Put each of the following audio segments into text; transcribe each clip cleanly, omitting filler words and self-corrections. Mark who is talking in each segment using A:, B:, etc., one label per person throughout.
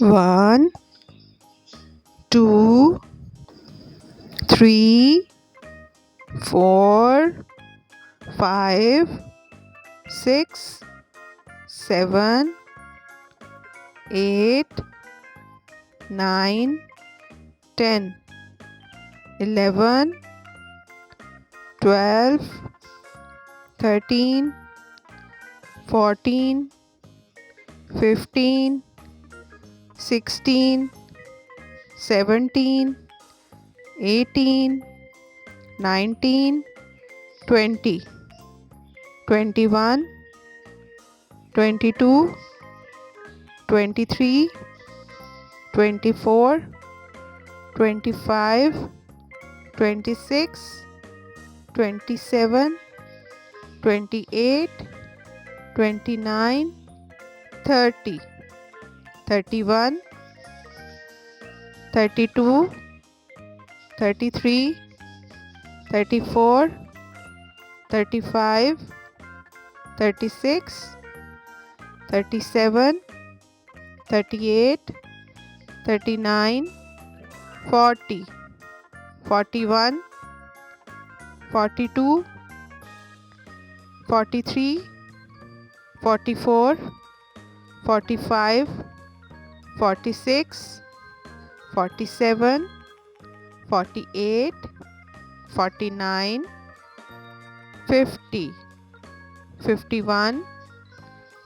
A: 1, 2, 3, 4, 5, 6, 7, 8, 9, 10, 11, 12, 13, 14, 15, 16, 17, 18, 19, 20, 21, 22, 23, 24, 25, 26, 27, 28, 29, 30, 31, 32, 33, 34, 35, 36, 37, 38, 39, 40, 41, 42, 43, 44, 45, 46, 47, 48, 49, 50, 51,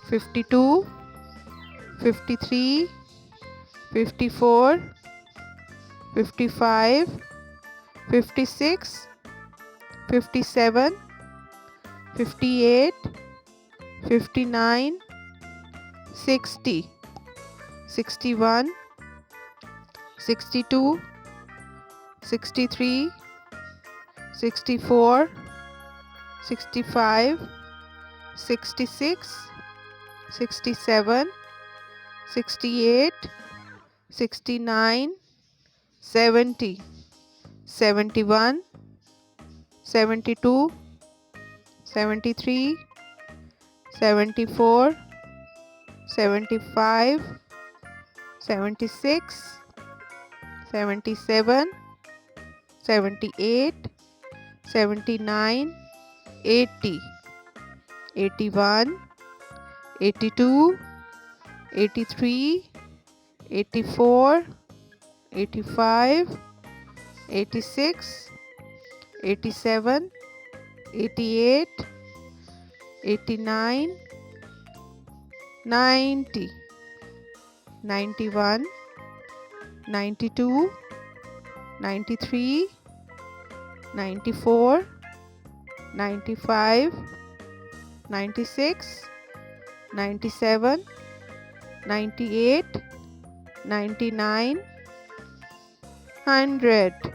A: 52, 53, 54, 55, 56, 57, 58, 59, 60, 61, 62, 63, 64, 65, 66, 67, 68, 69, 70, 71, 72, 73, 74, 75, 76, 77, 78, 79, 80, 81, 82, 83, 84, 85, 86, 87, 88, 89, 90, 91, 92, 93, 94, 95, 96, 97, 98, 99, 100.